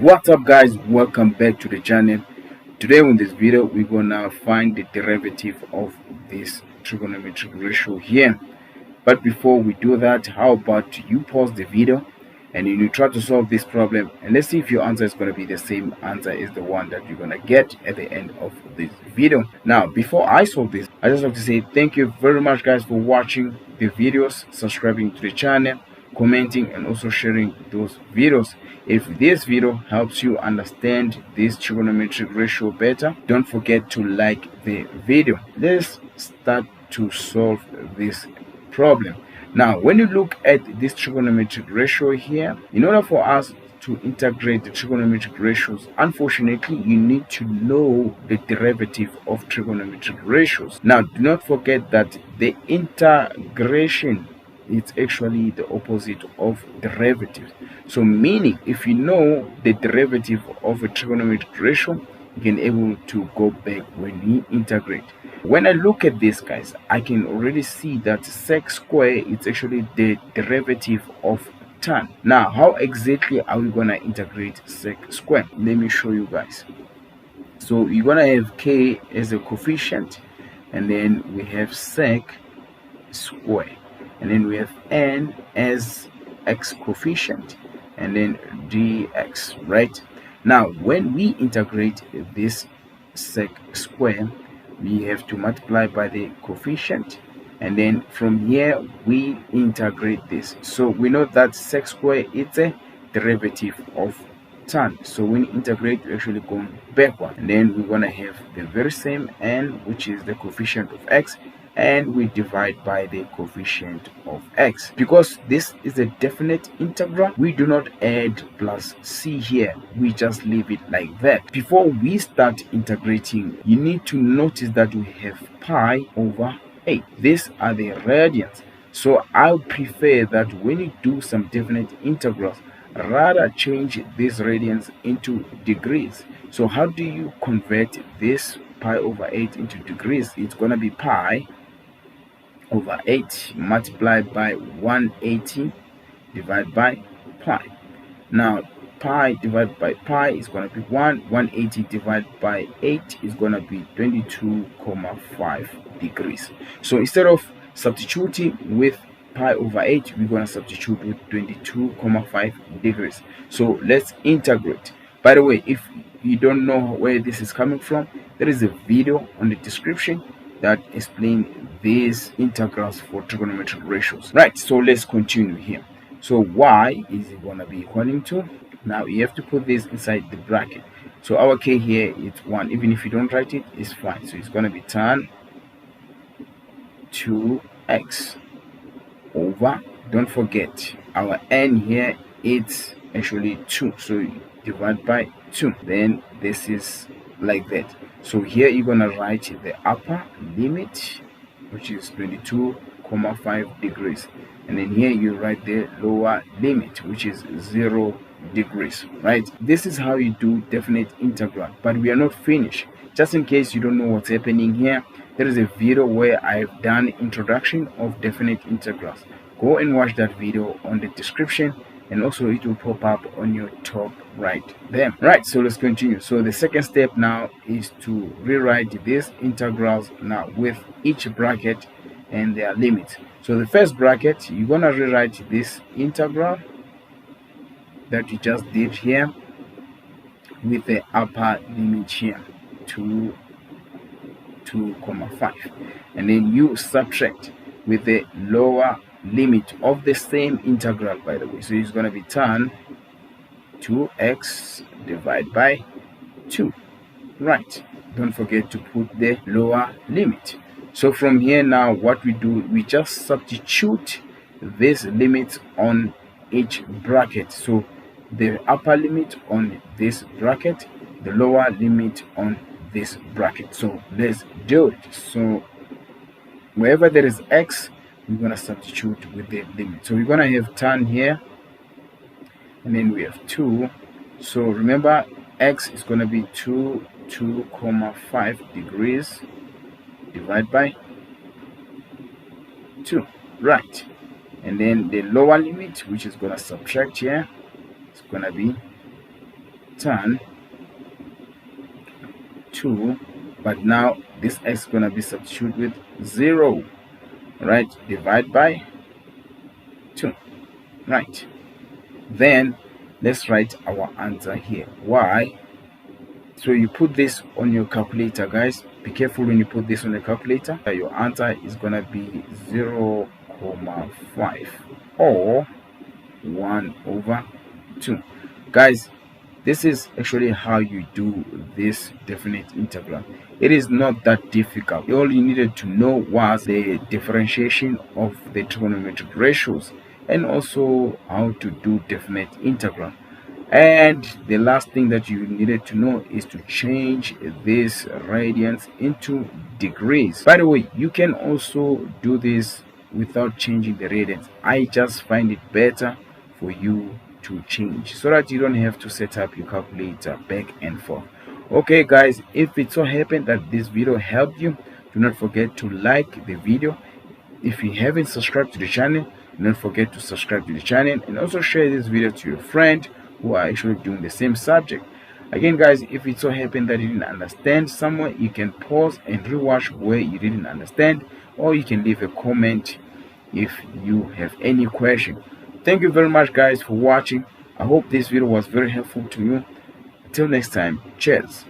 What's up guys, welcome back to the channel. Today in this video we're gonna find the derivative of this trigonometric ratio here. But before we do that, how about you pause the video and you try to solve this problem, and let's see if your answer is going to be the same answer as the one that you're going to get at the end of this video. Now before I solve this, I just like to say thank you very much guys for watching the videos, subscribing to the channel, commenting, and also sharing those videos. If this video helps you understand this trigonometric ratio better, don't forget to like the video. Let's start to solve this problem. Now when you look at this trigonometric ratio here, in order for us to integrate the trigonometric ratios, unfortunately you need to know the derivative of trigonometric ratios. Now do not forget that the integration is actually the opposite of derivative. So meaning if you know the derivative of a trigonometric ratio, you can able to go back when we integrate. When I look at this guys, I can already see that sec square is actually the derivative of tan. Now how exactly are we gonna integrate sec square? Let me show you guys. So you're gonna have k as a coefficient, and then we have sec square, and then we have n as x coefficient, and then dx, right? Now when we integrate this sec square, we have to multiply by the coefficient, and then from here we integrate this. So we know that sec square is a derivative of tan, so when you integrate you actually go backward, and then we're gonna have the very same n, which is the coefficient of x, and we divide by the coefficient of x. Because this is a definite integral, we do not add plus c here, we just leave it like that. Before we start integrating, you need to notice that we have pi over 8. These are the radians, so I would prefer that when you do some definite integrals, rather change these radians into degrees. So how do you convert this pi over 8 into degrees? It's gonna be pi over 8 multiplied by 180 divided by pi. Now pi divided by pi is going to be 180 divided by 8 is going to be 22.5 degrees. So instead of substituting with pi over 8, we're going to substitute with 22.5 degrees. So let's integrate. By the way, if you don't know where this is coming from, there is a video on the description that explain these integrals for trigonometric ratios. Right, so let's continue here. So y is going to be equaling to, now you have to put this inside the bracket. So our k here is 1. Even if you don't write it, it's fine. So it's going to be tan 2x over, don't forget our n here, it's actually 2, so you divide by 2. Then this is like that. So here you're gonna write the upper limit, which is 22.5 degrees, and then here you write the lower limit, which is 0 degrees, right? This is how you do definite integral, but we are not finished. Just in case you don't know what's happening here, there is a video where I've done introduction of definite integrals. Go and watch that video on the description, and also it will pop up on your top right there. Right, so let's continue. So the second step now is to rewrite these integrals now with each bracket and their limits. So the first bracket, you're gonna rewrite this integral that you just did here with the upper limit here, 2.5, and then you subtract with the lower limit of the same integral, by the way. So it's going to be tan 2x divided by 2, right? Don't forget to put the lower limit. So from here now what we do, we just substitute this limit on each bracket. So the upper limit on this bracket, the lower limit on this bracket. So let's do it. So wherever there is x, we're going to substitute with the limit. So we're going to have tan here, and then we have 2. So remember, x is going to be 2.5 degrees divided by 2, right? And then the lower limit, which is going to subtract here, it's going to be turn 2, but now this x is going to be substituted with 0, right? Divide by 2, right? Then let's write our answer here. Y. So you put this on your calculator, guys. Be careful when you put this on the calculator. Your answer is gonna be 0.5 or 1/2. Guys, this is actually how you do this definite integral. It is not that difficult. All you needed to know was the differentiation of the trigonometric ratios and also how to do definite integral. And the last thing that you needed to know is to change this radians into degrees. By the way, you can also do this without changing the radians. I just find it better for you to change so that you don't have to set up your calculator back and forth. Okay guys, if it so happened that this video helped you, do not forget to like the video. If you haven't subscribed to the channel, do not forget to subscribe to the channel and also share this video to your friend who are actually doing the same subject. Again guys, if it so happened that you didn't understand somewhere, you can pause and rewatch where you didn't understand, or you can leave a comment if you have any question. Thank you very much guys for watching. I hope this video was very helpful to you. Until next time, cheers.